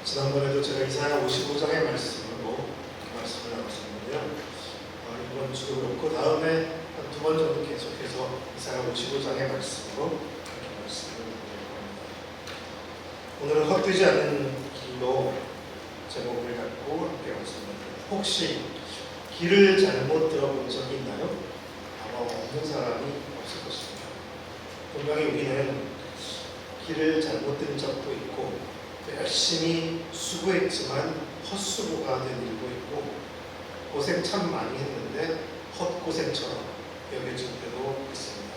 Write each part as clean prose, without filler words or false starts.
지난번에도 제가 이사야 55장의 말씀으로 말씀을 나눴었는데요. 이번 주도 그렇고 다음에 한 두 번 정도 계속해서 이사야 55장의 말씀으로 말씀을 드릴 겁니다. 오늘은 헛되지 않는 길로 제목을 갖고 함께 말씀드립니다. 혹시 길을 잘못 들어본 적이 있나요? 아마 없는 사람이 없을 것입니다. 분명히 우리는 길을 잘못 든 적도 있고 열심히 수고했지만 헛수고가 된 일도 있고 고생 참 많이 했는데 헛고생처럼 여겨질 때도 있습니다.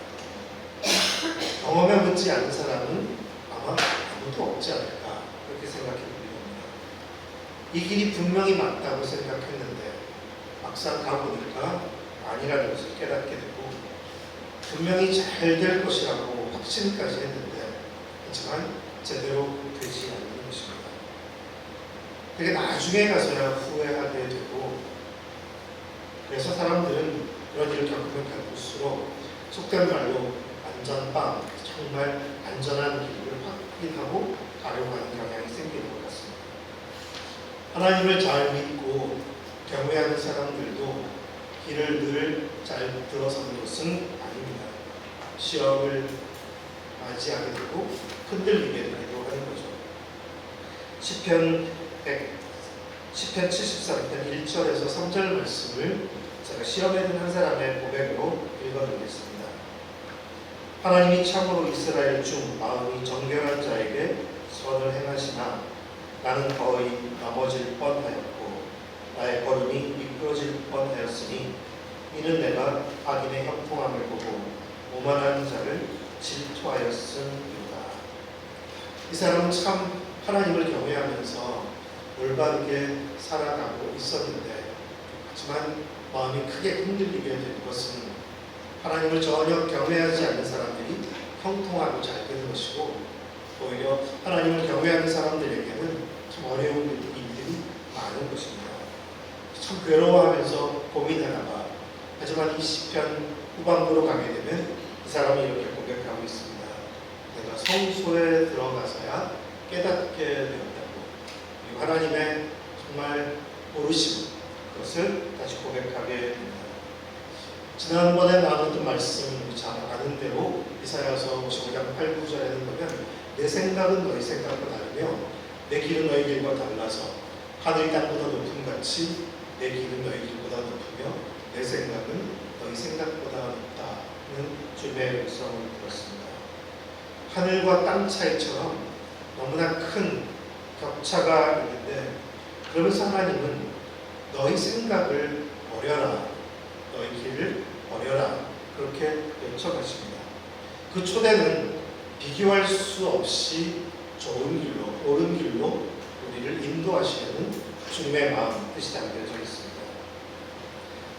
경험해보지 않은 사람은 아마 아무도 없지 않을까 그렇게 생각해 보게 됩니다. 이 길이 분명히 맞다고 생각했는데 막상 가보니까 아니라는 것을 깨닫게 되고 분명히 잘 될 것이라고 확신까지 했는데 하지만 제대로 되지 않는 것입니다. 되게 나중에 가서야 후회하게 되고 그래서 사람들은 그런 일을 겪으면 겪을수록 속된 말로 안전빵, 정말 안전한 길을 확인하고 가려고 하는 경향이 생기는 것 같습니다. 하나님을 잘 믿고 경외하는 사람들도 길을 늘 잘 들어서는 것은 아닙니다. 시험을 맞이하게 되고 흔들리게 되기도 하는 거죠. 시편 73편 1절에서 3절 말씀을 제가 시험에 든 한 사람의 고백으로 읽어드리겠습니다. 하나님이 참으로 이스라엘 중 마음이 정결한 자에게 선을 행하시나 나는 거의 넘어질 뻔하였고 나의 걸음이 미끄러질 뻔하였으니 이는 내가 악인의 형통함을 보고 오만한 자를 질투하였음이다. 이 사람은 참 하나님을 경외하면서 올바르게 살아가고 있었는데 하지만 마음이 크게 흔들리게 된 것은 하나님을 전혀 경외하지 않는 사람들이 형통하고 잘 되는 것이고 오히려 하나님을 경외하는 사람들에게는 참 어려운 일들이 많은 것입니다. 참 괴로워하면서 고민하다가 하지만 이 시편 후반부로 가게 되면 이 사람이 이렇게 고백하고 있습니다. 내가 성소에 들어가서야 깨닫게 되었다고. 그리고 하나님의 정말 모르심 그것을 다시 고백하게 됩니다. 지난번에 나눴던 말씀 잘 아는 대로 이사야서 55장 8, 9절에는 보면 내 생각은 너희 생각과 다르며 내 길은 너희 길과 달라서 하늘 땅보다 높음 같이 내 길은 너희 길보다 높으며 내 생각은 너희 생각보다 높다는 주님의 음성을 들었습니다. 하늘과 땅 차이처럼 너무나 큰 격차가 있는데 그러면서 하나님은 너희 생각을 버려라, 너희 길을 버려라 그렇게 요청하십니다. 그 초대는 비교할 수 없이 좋은 길로, 옳은 길로 우리를 인도하시려는 주님의 마음, 뜻이 담겨져 있습니다.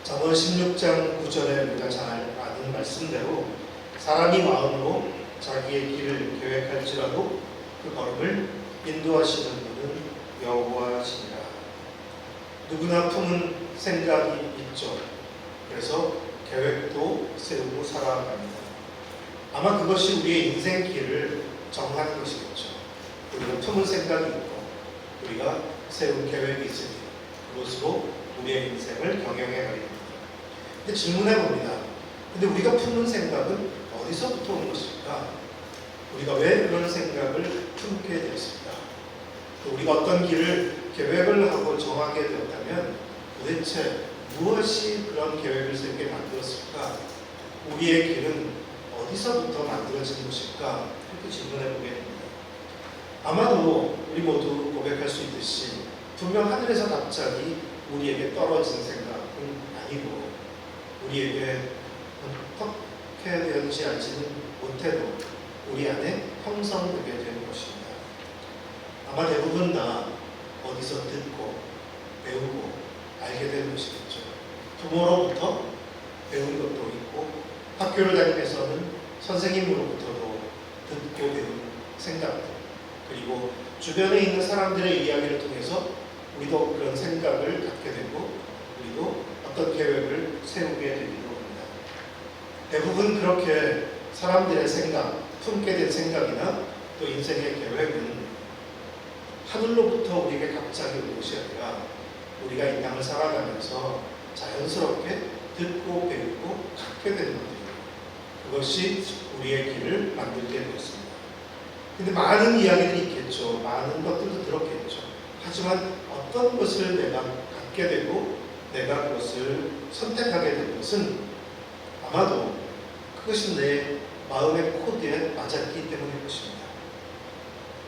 잠언 16장 9절에 우리가 잘 아는 말씀대로 사람이 마음으로 자기의 길을 계획할지라도 그 걸음을 인도하시는 분은 여호와시니라. 누구나 품은 생각이 있죠. 그래서 계획도 세우고 살아갑니다. 아마 그것이 우리의 인생 길을 정하는 것이겠죠. 우리가 품은 생각이 있고 우리가 세운 계획이 있으니 그것으로 우리의 인생을 경영해 가게 됩니다. 근데 질문해 봅니다. 근데 우리가 품은 생각은 어디서부터 온 것일까? 우리가 왜 그런 생각을 품게 되었을까? 또 우리가 어떤 길을 계획을 하고 정하게 되었다면 도대체 무엇이 그런 계획을 세우게 만들었을까? 우리의 길은 어디서부터 만들어진 것일까? 이렇게 질문해 보게 됩니다. 아마도 우리 모두 고백할 수 있듯이 분명 하늘에서 갑자기 우리에게 떨어진 생각은 아니고 우리에게 어떻게 되었지 알지는 못해도 우리 안에 형성되게 되는 것입니다. 아마 대부분 다 어디서 듣고 배우고 알게 되는 것이겠죠. 부모로부터 배운 것도 있고 학교를 다니면서는 선생님으로부터도 듣고 배운 생각들 그리고 주변에 있는 사람들의 이야기를 통해서 우리도 그런 생각을 갖게 되고 우리도 어떤 계획을 세우게 되기도 합니다. 대부분 그렇게 사람들의 생각, 품게 된 생각이나 또 인생의 계획은 하늘로부터 우리에게 갑자기 온 것이 아니라 우리가 이 땅을 살아가면서 자연스럽게 듣고 배우고 갖게 되는 것입니다. 그것이 우리의 길을 만들게 되었습니다. 근데 많은 이야기들이 있겠죠. 많은 것들도 들었겠죠. 하지만 어떤 것을 내가 갖게 되고 내가 그것을 선택하게 된 것은 아마도 그것이 내 마음의 코드에 맞았기 때문일 것입니다.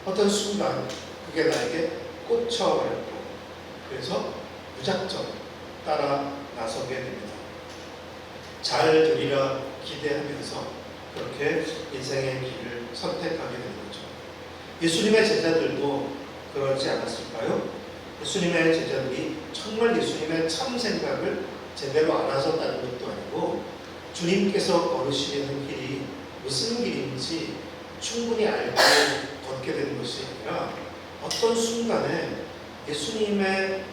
어떤 순간 그게 나에게 꽂혀버렸고 그래서 무작정 따라 나서게 됩니다. 잘 되리라 기대하면서 그렇게 인생의 길을 선택하게 되는 거죠. 예수님의 제자들도 그러지 않았을까요? 예수님의 제자들이 정말 예수님의 참 생각을 제대로 알아섰다는 것도 아니고 주님께서 걸으시려는 길이 무슨 길인지 충분히 알고 걷게 되는 것이 아니라 어떤 순간에 예수님의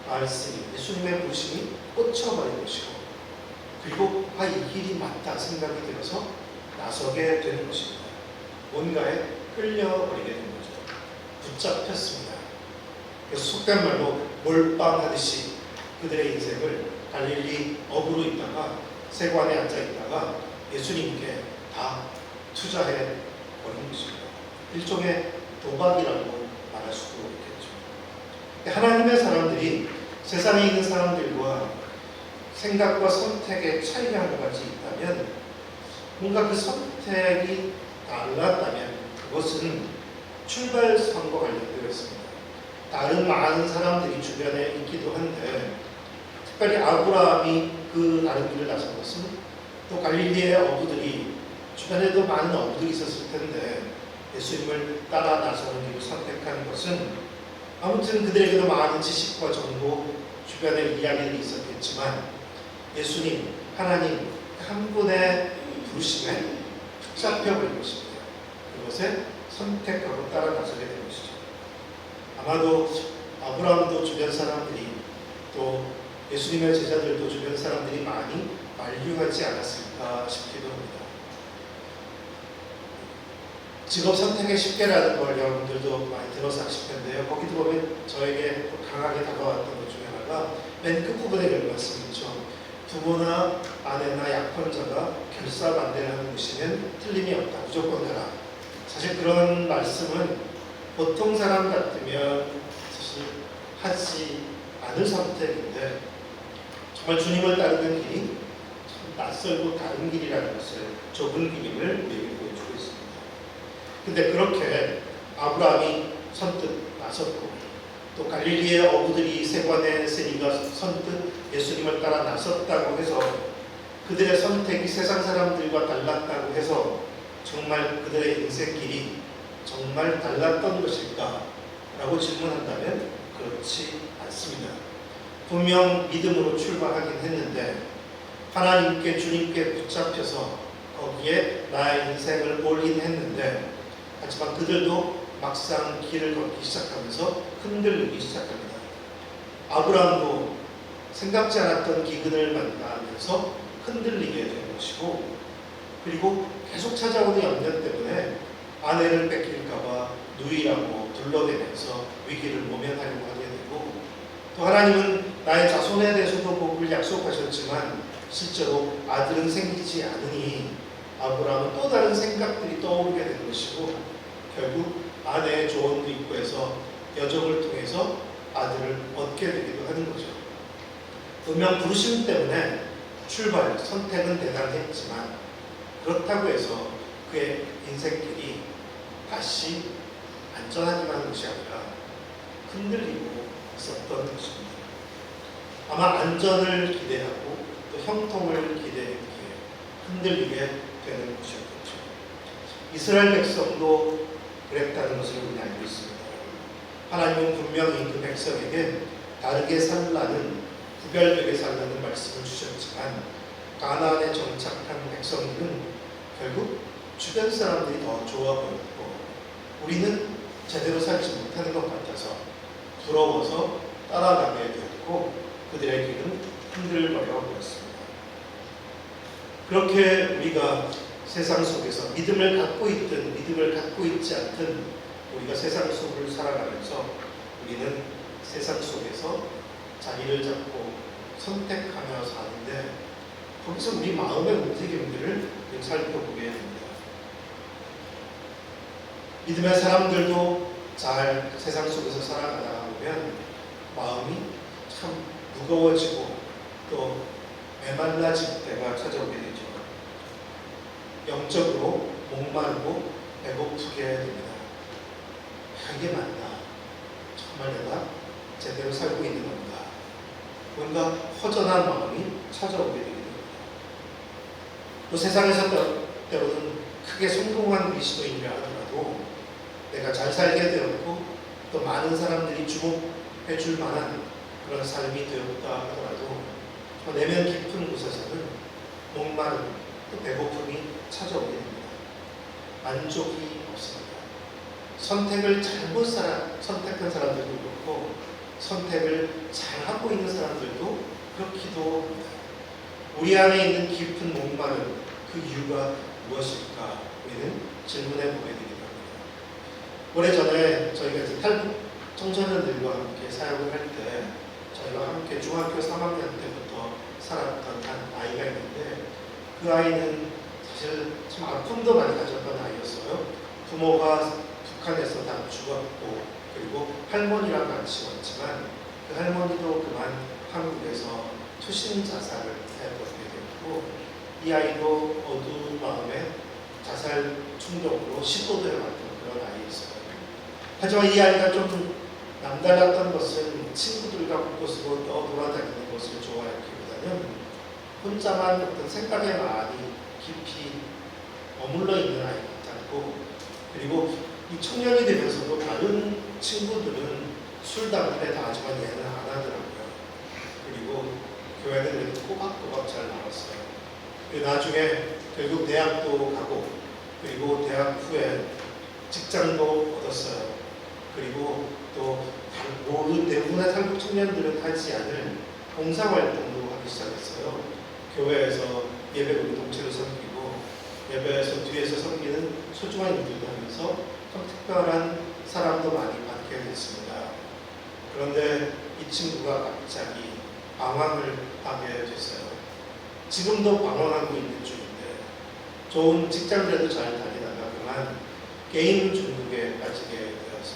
말씀이, 예수님의 부르심이 꽂혀버린 것이고 그리고 이 길이 맞다 생각이 들어서 나서게 되는 것입니다. 뭔가에 끌려버리게 되는 거죠. 붙잡혔습니다. 그래서 속된 말로 몰빵하듯이 그들의 인생을 갈릴리 어부로 있다가 세관에 앉아 있다가 예수님께 다 투자해 버린 것입니다. 일종의 도박이라고 말할 수도 있겠죠. 하나님의 사람들이 세상에 있는 사람들과 생각과 선택의 차이가 한 가지 있다면 뭔가 그 선택이 달랐다면 그것은 출발선과 관련되어 있습니다. 다른 많은 사람들이 주변에 있기도 한데 특별히 아브라함이 그 다른 길을 나선 것은 또 갈릴리의 어부들이 주변에도 많은 어부들이 있었을 텐데 예수님을 따라 나서는 길을 선택한 것은 아무튼 그들에게도 많은 지식과 정보 주변에 이야기들이 있었겠지만 예수님, 하나님 한 분의 부르심에 붙잡혀버린 것입니다. 그것에 선택하고 따라 나서게 된 것이죠. 아마도 아브라함도 주변 사람들이 또 예수님의 제자들도 주변 사람들이 많이 만류하지 않았을까 싶기도 합니다. 직업 선택의 10개라는 걸 여러분들도 많이 들어서 아실 텐데요. 거기도 보면 저에게 강하게 다가왔던 것 중에 하나가 맨 끝부분에 이런 말씀이 있죠. 부모나 아내나 약혼자가 결사반대를 하는 것이면 틀림이 없다. 무조건 가라. 사실 그런 말씀은 보통 사람 같으면 사실 하지 않을 선택인데 정말 주님을 따르는 길이 참 낯설고 다른 길이라는 것을 좁은 길임을 우리에게 보여주고 있습니다. 근데 그렇게 아브라함이 선뜻 나섰고 또 갈릴리의 어부들이 세관의 세리가 선뜻 예수님을 따라 나섰다고 해서 그들의 선택이 세상 사람들과 달랐다고 해서 정말 그들의 인생길이 정말 달랐던 것일까? 라고 질문한다면 그렇지 않습니다. 분명 믿음으로 출발하긴 했는데 하나님께 주님께 붙잡혀서 거기에 나의 인생을 올인했는데 하지만 그들도 막상 길을 걷기 시작하면서 흔들리기 시작합니다. 아브라함도 생각지 않았던 기근을 만나면서 흔들리게 된 것이고 그리고 계속 찾아오는 염려 때문에 아내를 뺏길까봐 누이라고 둘러대면서 위기를 모면하려고 하게 되고 또 하나님은 나의 자손에 대해서도 복을 약속하셨지만 실제로 아들은 생기지 않으니 아브라함은 또 다른 생각들이 떠오르게 된 것이고 결국 아내의 조언도 있고 해서 여정을 통해서 아들을 얻게 되기도 하는 거죠. 분명 부르심 때문에 출발, 선택은 대단했지만 그렇다고 해서 그의 인생길이 다시 안전하기만 한 것이 아니라 흔들리고 있었던 것입니다. 아마 안전을 기대하고 또 형통을 기대했기에 흔들리게 되는 것이었겠죠. 이스라엘 백성도 그랬다는 것을 우리는 알고 있습니다. 하나님은 분명히 그 백성에게 다르게 살라는 구별되게 살라는 말씀을 주셨지만 가나안에 정착한 백성들은 결국 주변 사람들이 더 좋아 보였고 우리는 제대로 살지 못하는 것 같아서 부러워서 따라가게 되었고 그들의 길은 흔들거려 보였습니다. 그렇게 우리가 세상 속에서 믿음을 갖고 있든 믿음을 갖고 있지 않든 우리가 세상 속을 살아가는 우리는 세상 속에서 자리를 잡고 선택하며 사는데 거기서 우리 마음의 움직임들을 살펴보게 됩니다. 믿음의 사람들도 잘 세상 속에서 살아가다 보면 마음이 참 무거워지고 또 메말라질 때가 찾아오게 되죠. 영적으로 목마르고 배고프게 됩니다. 이게 맞나? 정말 내가 제대로 살고 있는 건가? 뭔가 허전한 마음이 찾아오게 되게 됩니다. 또 세상에서 때로는 크게 성공한 그리스도인이라 하더라도 내가 잘 살게 되었고 또 많은 사람들이 주목해 줄 만한 그런 삶이 되었다 하더라도 내면 깊은 곳에서는 목마름 또 배고픔이 찾아오게 됩니다. 만족이 없습니다. 선택을 잘못 선택한 사람들도 그렇고 선택을 잘하고 있는 사람들도 그렇기도 합니다. 우리 안에 있는 깊은 목마름 그 이유가 무엇일까? 우리는 질문해 보게 되기도 합니다. 오래전에 저희가 이제 탈북 청소년들과 함께 사역을 할 때 저희가 함께 중학교 3학년 때부터 살았던 한 아이가 있는데 그 아이는 사실 참 아픔도 많이 가졌던 아이였어요. 부모가 북한에서 다 죽었고 그리고 할머니랑 같이 왔지만 그 할머니도 그만 한국에서 투신 자살을 해버리게 됐고 이 아이도 어두운 마음에 자살 충동으로 시도도 해봤던 그런 아이였어요. 하지만 이 아이가 좀 남달랐던 것은 친구들과 곳곳으로 떠돌아다니는 것을 좋아했기보다는 혼자만 어떤 생각에 많이 깊이 머물러 있는 아이 같았고 그리고 이 청년이 되면서도 다른 친구들은 술, 담배 다 하지만 얘는 안 하더라고요. 그리고 교회는 꼬박꼬박 잘 나왔어요. 나중에 결국 대학도 가고 그리고 대학 후에 직장도 얻었어요. 그리고 또 대부분의 탈북 청년들은 하지 않을 봉사활동도 하기 시작했어요. 교회에서 예배 공동체를 섬기고 예배에서 뒤에서 섬기는 소중한 일들도 하면서 좀 특별한 사람도 많이 받게 됐습니다. 그런데 이 친구가 갑자기 방황을 하게 됐어요. 지금도 방황하고 있는 중인데 좋은 직장들도 잘 다니다가 그만 게임 중독에 빠지게 되어서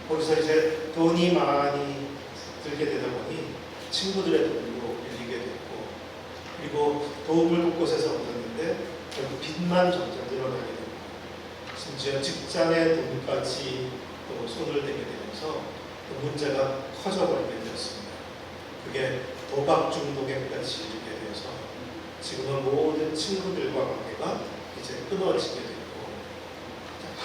거기서 이제 돈이 많이 들게 되다 보니 친구들의 돈도 빌리게 됐고 그리고 도움을 곳곳에서 얻었는데 결국 빚만 점점 늘어나게 되고 심지어 직장의 돈까지 또 손을 대게 되면서 또 문제가 커져버리게 되었습니다. 그게 도박 중독에까지 이르게 되어서 지금은 모든 친구들과 관계가 이제 끊어지게 되고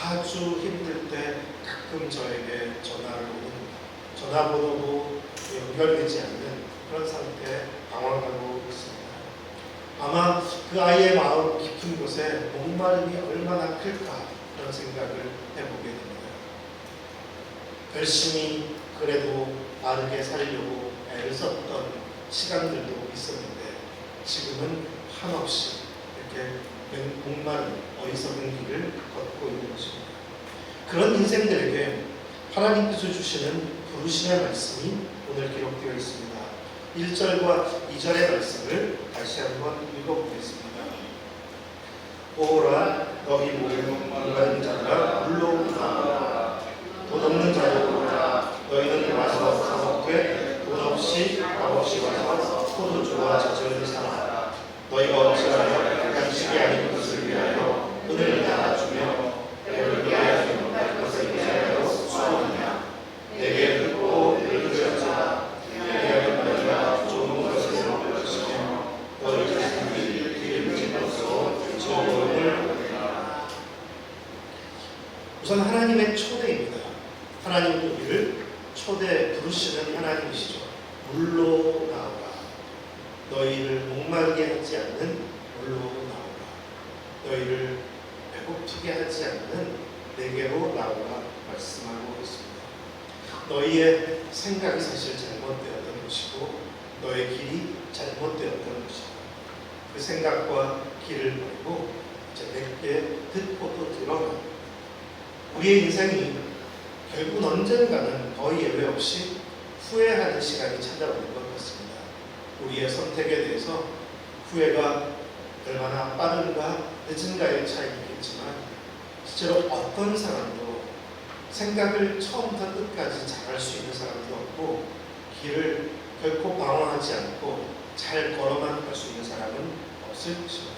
아주 힘들 때 가끔 저에게 전화를 오는 전화번호도 연결되지 않는 그런 상태에 방황하고 있습니다. 아마 그 아이의 마음 깊은 곳에 목마름이 얼마나 클까 그런 생각을 해보게 됩니다. 열심히 그래도 바르게 살려고 애를 썼던 시간들도 있었는데 지금은 한없이 이렇게 목마른 어리석은 길을 걷고 있는 것입니다. 그런 인생들에게 하나님께서 주시는 부르심의 말씀이 오늘 기록되어 있습니다. 1절과 2절의 말씀을 다시 한번 읽어보겠습니다. 오라 너희 모든 목마른 자들아 물로 나오라. 돈 없는 자들아 오라. 너희는 와서 사 먹되 돈 없이 밥 없이 와서 포도주와 젖을 사라. 너희가 어찌하여 양식이 아닌 것을 위하여 돈을 나눠주며 배를 위하여 할 것을 위하여 수고하느냐. 내게 듣고 들으셨자 내게 너희가 좋은 것을 먹을 것이며 너희 자신이 기름짐으로써 좋음을 얻으리라. 우선 하나님의 초대입니다. 하나님은 우리를 부르시는 하나님이시죠. 물로 나오라. 너희를 목마르게 하지 않는 물로 나오라. 너희를 배고프게 하지 않는 내게로 나오라 말씀하고 있습니다. 너희의 생각이 사실 잘못되었던 것이고 너의 길이 잘못되었던 것이고 그 생각과 길을 버리고 이제 내게 듣고 또 들어라. 우리의 인생이 결국은 언젠가는 거의 예외 없이 후회하는 시간이 찾아오는 것 같습니다. 우리의 선택에 대해서 후회가 얼마나 빠른가 늦은가의 차이겠지만 실제로 어떤 사람도 생각을 처음부터 끝까지 잘할 수 있는 사람도 없고 길을 결코 방황하지 않고 잘 걸어만 갈 수 있는 사람은 없을 것입니다.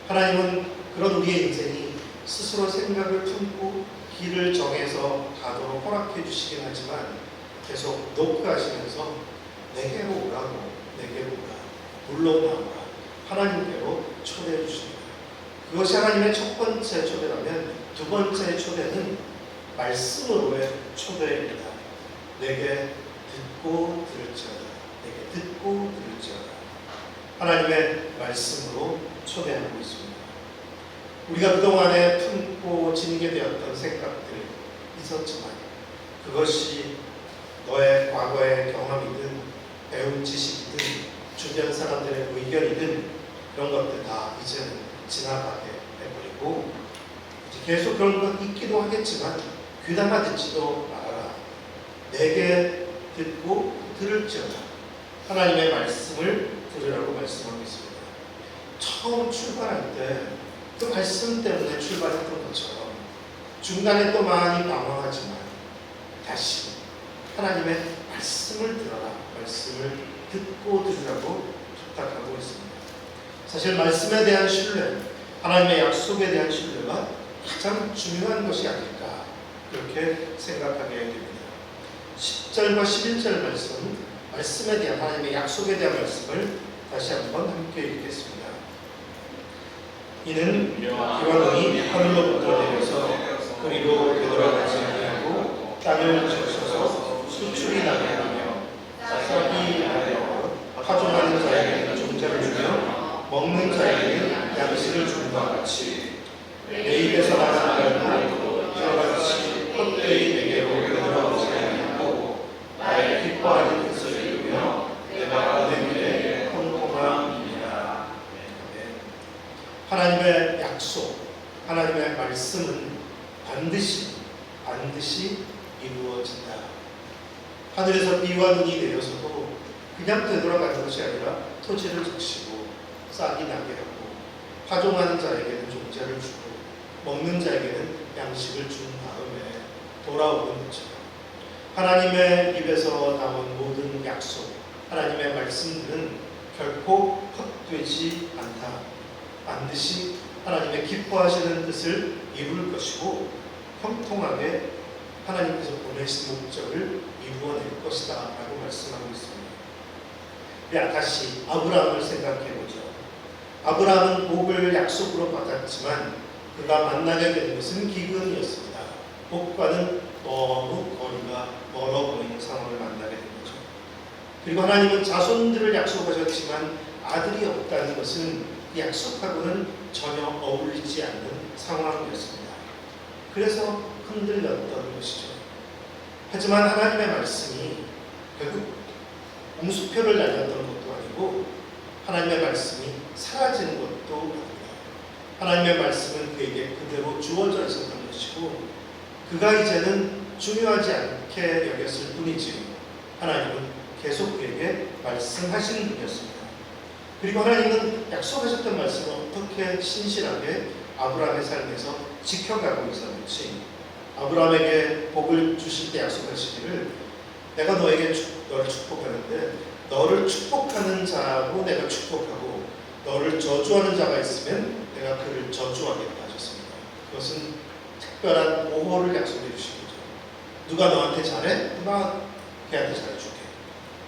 하나님은 그런 우리의 인생이 스스로 생각을 품고 길을 정해서 가도록 허락해 주시긴 하지만 계속 노크하시면서 내게로 오라고, 내게로 오라, 물러나오라, 하나님께로 초대해 주십니다. 그것이 하나님의 첫 번째 초대라면 두 번째 초대는 말씀으로의 초대입니다. 내게 듣고 들을지어다, 내게 듣고 들을지어다. 하나님의 말씀으로 초대하고 있습니다. 우리가 그동안에 품고 지니게 되었던 생각들 있었지만 그것이 너의 과거의 경험이든 배운 지식이든 주변 사람들의 의견이든 그런 것들 다 이제는 지나가게 해버리고 계속 그런 것 있기도 하겠지만 귀담아 듣지도 말아라. 내게 듣고 들을지어다. 하나님의 말씀을 들으라고 말씀하고 있습니다. 처음 출발할 때 그 말씀 때문에 출발했던 것처럼 중간에 또 많이 방황하지만 다시 하나님의 말씀을 들어라, 말씀을 듣고 들으라고 부탁하고 있습니다. 사실 말씀에 대한 신뢰, 하나님의 약속에 대한 신뢰가 가장 중요한 것이 아닐까 그렇게 생각하게 됩니다. 10절과 11절 말씀에 대한 하나님의 약속에 대한 말씀을 다시 한번 함께 읽겠습니다. 이는 비와 눈이 하늘로부터 내려서 그리로 되돌아가지 아니하고 땅을 적셔서 수출이 나게 하며 싹이 나며 파종하는 자에게는 종자를 주며 먹는 자에게는 양식을 주는 것 같이 내 입에서 나는 말도 저같이 헛되이 내게로 되돌아오지 아니하고 나의 기뻐하는 뜻을 이루며 내가 내 길에 통통함이니라. 하나님의 약속, 하나님의 말씀은 반드시 이루어진다. 하늘에서 비와 눈이 내려서도 그냥 되돌아가는 것이 아니라 토지를 적시고 싹이 나게 하고 파종하는 자에게는 종자를 주고 먹는 자에게는 양식을 준 다음에 돌아오는 것처럼 하나님의 입에서 나온 모든 약속, 하나님의 말씀들은 결코 헛되지 않다. 반드시 하나님의 기뻐하시는 뜻을 이룰 것이고 형통하게 하나님께서 보내신 목적을 이루어낼 것이다 라고 말씀하고 있습니다. 다시 아브라함을 생각해보죠. 아브라함은 복을 약속으로 받았지만 그가 만나게 된 것은 기근이었습니다. 복과는 너무 거리가 멀어 보이는 상황을 만나게 된 거죠. 그리고 하나님은 자손들을 약속하셨지만 아들이 없다는 것은 약속하고는 전혀 어울리지 않는 상황이었습니다. 그래서 흔들렸던 것이죠. 하지만 하나님의 말씀이 결국 홍수표를 날렸던 것도 아니고 하나님의 말씀이 사라지는 것도 아닙니다. 하나님의 말씀은 그에게 그대로 주어져 있었던 것이고 그가 이제는 중요하지 않게 여겼을 뿐이지 하나님은 계속 그에게 말씀하시는 분이었습니다. 그리고 하나님은 약속하셨던 말씀을 어떻게 신실하게 아브라함의 삶에서 지켜가고 있었는지 아브라함에게 복을 주실 때 약속하시기를 내가 너를 축복하는데 너를 축복하는 자고 내가 축복하고 너를 저주하는 자가 있으면 내가 그를 저주하겠다 하셨습니다. 그것은 특별한 보호를 약속해 주신 거죠. 누가 너한테 잘해? 누가 걔한테 잘해줄게.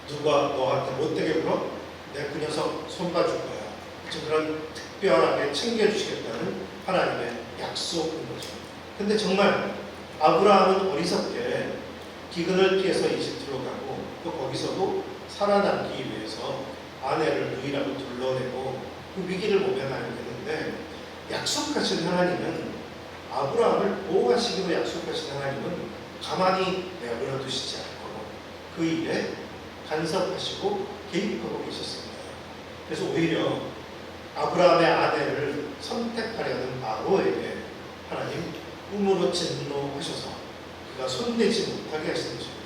누가 너한테 못되게 굴어? 내가 그 녀석 손봐줄 거야. 그런 특별하게 챙겨주시겠다는 하나님의 약속인 거죠. 근데 정말 아브라함은 어리석게 기근을 피해서 이집트로 가고 또 거기서도 살아남기 위해서 아내를 누이라고 둘러내고 그 위기를 모면하게 되는데 약속하신 하나님은 아브라함을 보호하시기로 약속하신 하나님은 가만히 내버려 두시지 않고 그 일에 간섭하시고 개입하고 계셨습니다. 그래서 오히려 아브라함의 아내를 선택하려는 바로에게 하나님 꿈으로 진노하셔서 그가 손대지 못하게 하시는 것입니다.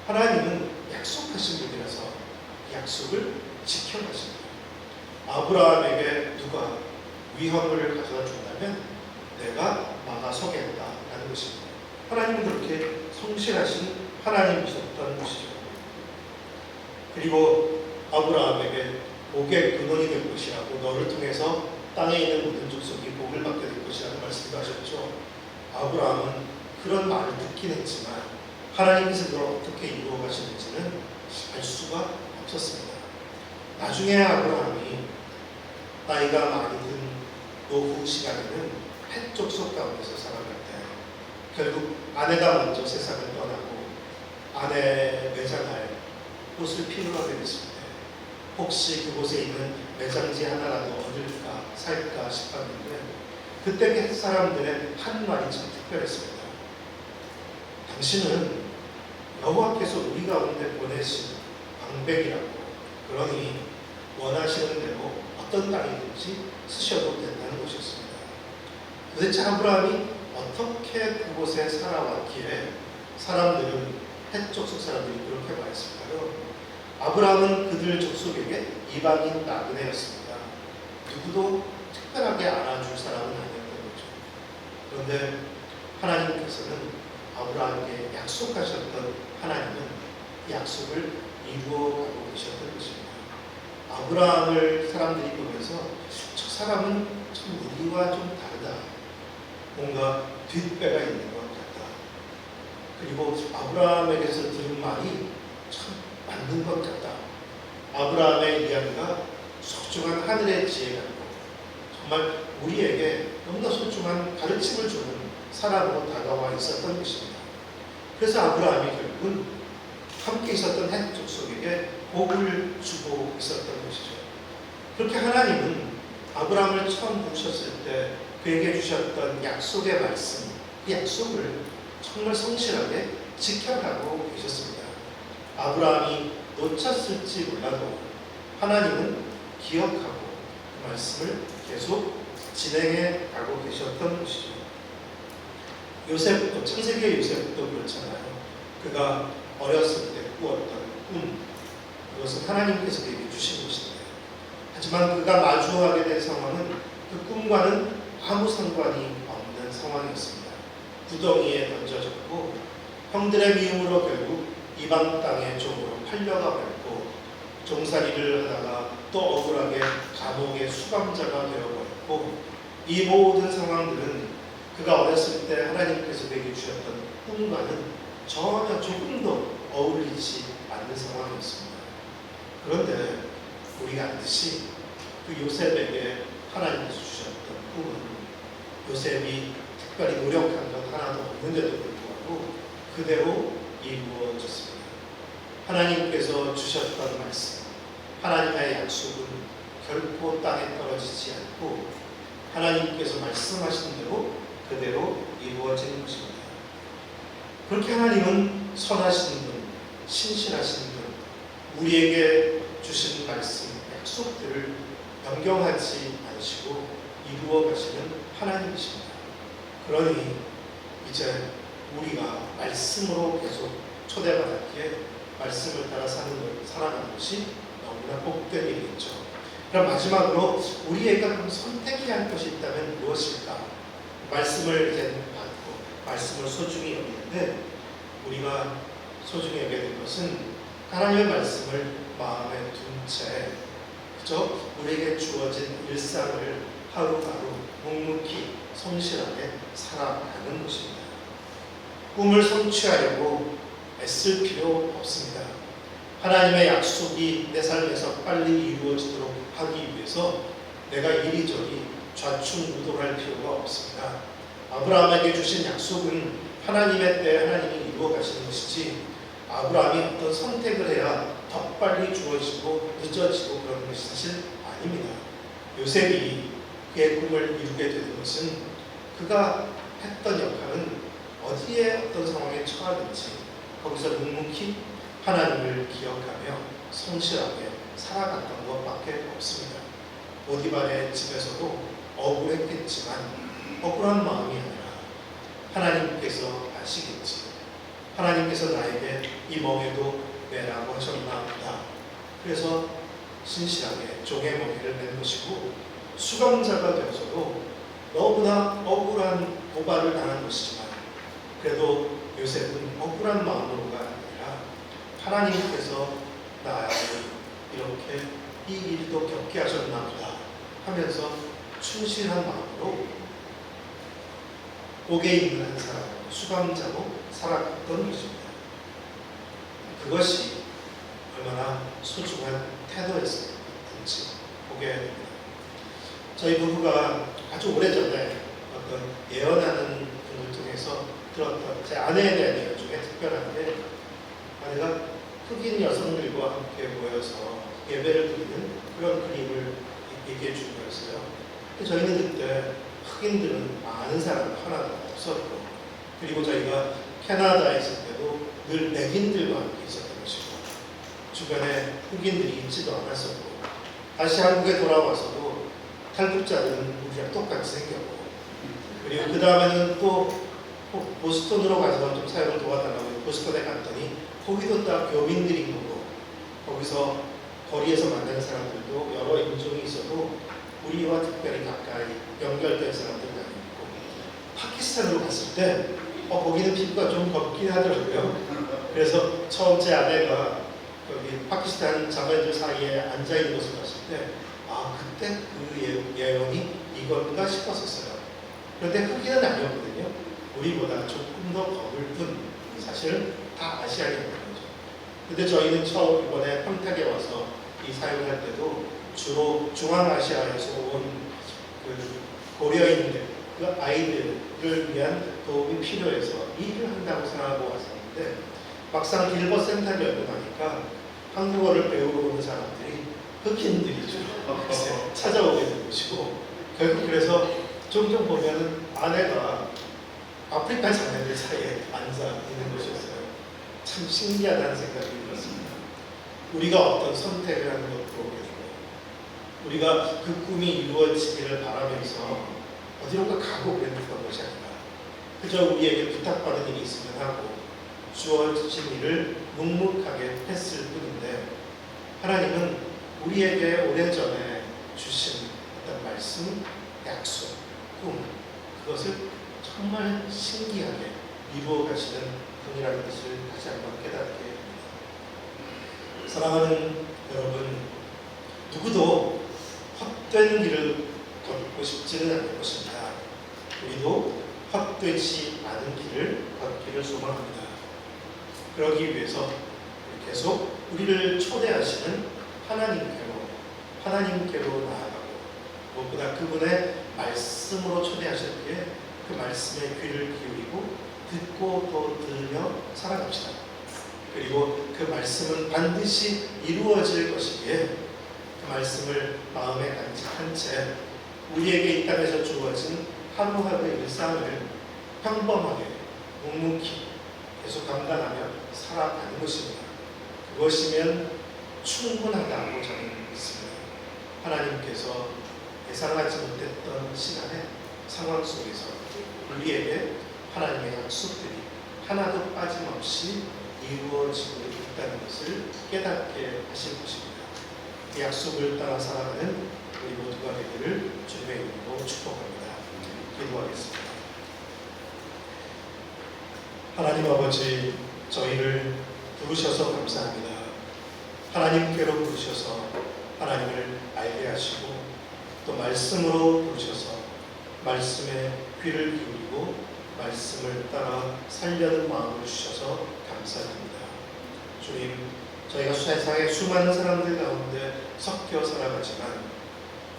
하나님은 약속하신 분이라서 약속을 지켜가십니다. 아브라함에게 누가 위험을 가져다 준다면 내가 막아서겠다라는 것입니다. 하나님은 그렇게 성실하신 하나님이셨던 것이죠. 그리고 아브라함에게 복의 근원이 될 것이라고, 너를 통해서 땅에 있는 모든 족속이 복을 받게 될 것이라는 말씀도 하셨죠. 아브라함은 그런 말을 듣긴 했지만 하나님께서 그걸 어떻게 이루어 가시는지는 알 수가 없었습니다. 나중에 아브라함이 나이가 많이 든 노후 시간에는 헷 족속 가운데서 살아갈 때 결국 아내가 먼저 세상을 떠나고 아내 매장할 옷을 필요하게 됐을 때 혹시 그곳에 있는 매장지 하나라도 얻을까 살까 싶었는데 그때 그 사람들의 한 말이 참 특별했습니다. 당신은 여호와께서 우리 가운데 보내신 방백이라고, 그러니 원하시는 대로 어떤 땅이든지 쓰셔도 된다는 것이었습니다. 도대체 아브라함이 어떻게 그곳에 살아왔기에 사람들은 헷 족속 사람들이 그렇게 말했을까요? 아브라함은 그들 족속에게 이방인 나그네였습니다. 누구도 특별하게 알아줄 사람은 아니었던 거죠. 그런데 하나님께서는 아브라함에게 약속하셨던 하나님은 약속을 이루어가고 계셨던 것입니다. 아브라함을 사람들이 보면서 저 사람은 참 우리와 좀 다르다. 뭔가 뒷배가 있는 것 같다. 그리고 아브라함에게서 들은 말이 참 맞는 것 같다. 아브라함의 이야기가 소중한 하늘의 지혜 같고 정말 우리에게 너무나 소중한 가르침을 주는 사람으로 다가와 있었던 것입니다. 그래서 아브라함이 결국은 함께 있었던 헷 족속에게 복을 주고 있었던 것이죠. 그렇게 하나님은 아브라함을 처음 부르셨을 때 그에게 주셨던 약속의 말씀, 그 약속을 정말 성실하게 지켜가고 계셨습니다. 아브라함이 놓쳤을지 몰라도 하나님은 기억하고 그 말씀을 계속 진행해 가고 계셨던 것이죠. 요셉도, 창세기의 요셉도 그렇잖아요. 그가 어렸을 때 꾸었던 꿈, 그것은 하나님께서 그에게 주신 것인데, 하지만 그가 마주하게 된 상황은 그 꿈과는 아무 상관이 없는 상황이었습니다. 구덩이에 던져졌고 형들의 미움으로 결국 이방 땅의 종으로 팔려가 버렸고, 종살이를 하다가 또 억울하게 감옥의 수감자가 되어버렸고, 이 모든 상황들은 그가 어렸을 때 하나님께서 그에게 주셨던 꿈과는 전혀 조금도 어울리지 않는 상황이었습니다. 그런데 우리가 알듯이 그 요셉에게 하나님께서 주셨던 꿈은 요셉이 특별히 노력한 것 하나도 없는데도 불구하고 그대로 이루어졌습니다. 하나님께서 주셨던 말씀, 하나님의 약속은 결코 땅에 떨어지지 않고 하나님께서 말씀하신 대로 그대로 이루어지는 것입니다. 그렇게 하나님은 선하신 분, 신실하신 분, 우리에게 주신 말씀, 약속들을 변경하지 않으시고 이루어 가시는 하나님이십니다. 그러니 이제 우리가 말씀으로 계속 초대받았기에 말씀을 따라 살아가는 것이 너무나 복된 일이겠죠. 그럼 마지막으로 우리에게 그럼 선택해야 할 것이 있다면 무엇일까? 말씀을 이제 받고 말씀을 소중히 여기는데, 우리가 소중히 여겨야 될 것은 하나님의 말씀을 마음에 둔 채 그저 우리에게 주어진 일상을 하루하루 묵묵히 성실하게 살아가는 것입니다. 꿈을 성취하려고 애쓸 필요 없습니다. 하나님의 약속이 내 삶에서 빨리 이루어지도록 하기 위해서 내가 이리저리 좌충우돌할 필요가 없습니다. 아브라함에게 주신 약속은 하나님의 때에 하나님이 이루어 가시는 것이지, 아브라함이 어떤 선택을 해야 더 빨리 주어지고 늦어지고 그러는 것이 사실 아닙니다. 요셉이 그의 꿈을 이루게 되는 것은 그가 했던 역할은 어디에 어떤 상황에 처하든지 거기서 묵묵히 하나님을 기억하며 성실하게 살아갔던 것밖에 없습니다. 보디발의 집에서도 억울했겠지만 억울한 마음이 아니라 하나님께서 아시겠지. 하나님께서 나에게 이 멍에도 매라고 하셨나 보다. 그래서 신실하게 종의 멍에를 맨 것이고 수감자가 되어서도 너무나 억울한 고발을 당한 것이지만 그래도 요셉은 억울한 마음으로가 아니라 하나님께서 나를 이렇게 이 일도 겪게 하셨나 보다 하면서 충실한 마음으로 옥에 있는 한 사람, 수감자로 살았던 것입니다. 그것이 얼마나 소중한 태도였을지 보게 됩니다. 저희 부부가 아주 오래전에 어떤 예언하는 분을 통해서 들었던 제 아내에 대한 얘기 중에 특별한데, 아내가 흑인 여성들과 함께 모여서 예배를 드리는 그런 그림을 얘기해 준 거였어요. 근데 저희는 그때 흑인들은 아는 사람 하나도 없었고, 그리고 저희가 캐나다에 있을 때도 늘 백인들과 함께 있었던 것이고, 주변에 흑인들이 있지도 않았었고, 다시 한국에 돌아와서도 탈북자들은 우리랑 똑같이 생겼고, 그리고 그 다음에는 또 보스턴으로 가서 좀 사역을 도와달라고 보스턴에 갔더니 거기도 다 교민들이 있고, 거기서 거리에서 만나는 사람들도 여러 인종이 있어도 우리와 특별히 가까이 연결된 사람들이 아니고, 파키스탄으로 갔을 때 거기는 피부가 좀 덥긴 하더라고요. 그래서 처음 제 아내가 여기 파키스탄 자매들 사이에 앉아있는 것을 봤을 때 그때 그 예언이 이건가 싶었었어요. 그런데 흑인은 아니었거든요. 우리보다 조금 더 더울 뿐 사실 다 아시아인이었던 거죠. 근데 저희는 처음 이번에 평택에 와서 이 사역을 할 때도 주로 중앙아시아에서 온 그 고려인들, 그 아이들을 위한 도움이 필요해서 일을 한다고 생각하고 왔었는데, 막상 길버 센터를 열고 나니까 한국어를 배우러 오는 사람들이 흑인들이 주로 찾아오게 된 것이고, 결국 그래서 종종 보면은 아내가 아프리카 자매들 사이에 앉아 있는 것이었어요. 참 신기하다는 생각이 들었습니다. 우리가 어떤 선택을 하는 것도 보게 되고, 우리가 그 꿈이 이루어지기를 바라면서 어디론가 가고 그랬던 것이 아니라 그저 우리에게 부탁받은 일이 있으면 하고 주어진 일을 묵묵하게 했을 뿐인데, 하나님은 우리에게 오래전에 주신 어떤 말씀, 약속, 꿈, 그것을 정말 신기하게 이루어 가시는 분이라는 것을 다시 한번 깨닫게 됩니다. 사랑하는 여러분, 누구도 헛된 길을 걷고 싶지는 않을 것입니다. 우리도 헛되지 않은 길을 걷기를 소망합니다. 그러기 위해서 계속 우리를 초대하시는 하나님께로 나아가고, 무엇보다 그분의 말씀으로 초대하셨기에 그 말씀에 귀를 기울이고 듣고 또 들으며 살아갑시다. 그리고 그 말씀은 반드시 이루어질 것이기에 그 말씀을 마음에 간직한 채 우리에게 이 땅에서 주어진 하루하루의 일상을 평범하게 묵묵히 계속 감당하며 살아가는 것입니다. 그것이면 충분하다고 저는 믿습니다. 하나님께서 예상하지 못했던 시간에 상황 속에서 우리에게 하나님의 약속들이 하나도 빠짐없이 이루어지고 있다는 것을 깨닫게 하실 것입니다. 그 약속을 따라 살아가는 우리 모두가 되기를 주님의 이름으로 축복합니다. 기도하겠습니다. 하나님 아버지, 저희를 부르셔서 감사합니다. 하나님께로 부르셔서 하나님을 알게 하시고, 또 말씀으로 부르셔서 말씀에 귀를 기울이고 말씀을 따라 살려는 마음을 주셔서 감사드립니다. 주님, 저희가 세상의 수많은 사람들 가운데 섞여 살아가지만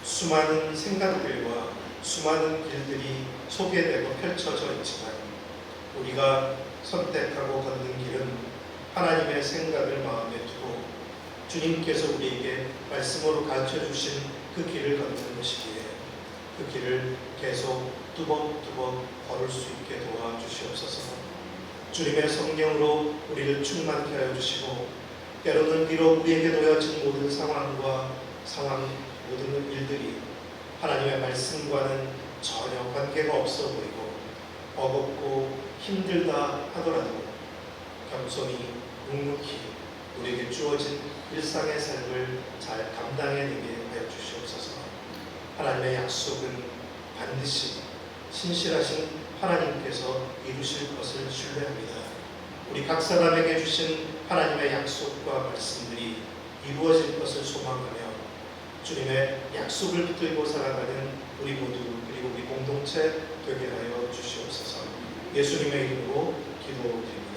수많은 생각들과 수많은 길들이 소개되고 펼쳐져 있지만, 우리가 선택하고 걷는 길은 하나님의 생각을 마음에 두고 주님께서 우리에게 말씀으로 가르쳐 주신 그 길을 걷는 것이기에 그 길을 계속 뚜벅뚜벅 걸을 수 있게 도와주시옵소서. 주님의 성령으로 우리를 충만케 하여 주시고, 때로는 비록 우리에게 놓여진 모든 상황과 모든 일들이 하나님의 말씀과는 전혀 관계가 없어 보이고 버겁고 힘들다 하더라도 겸손히 묵묵히 우리에게 주어진 일상의 삶을 잘 감당해내게 하여 주시옵소서. 하나님의 약속은 반드시 신실하신 하나님께서 이루실 것을 신뢰합니다. 우리 각 사람에게 주신 하나님의 약속과 말씀들이 이루어질 것을 소망하며 주님의 약속을 붙들고 살아가는 우리 모두 그리고 우리 공동체 되게 하여 주시옵소서. 예수님의 이름으로 기도드립니다.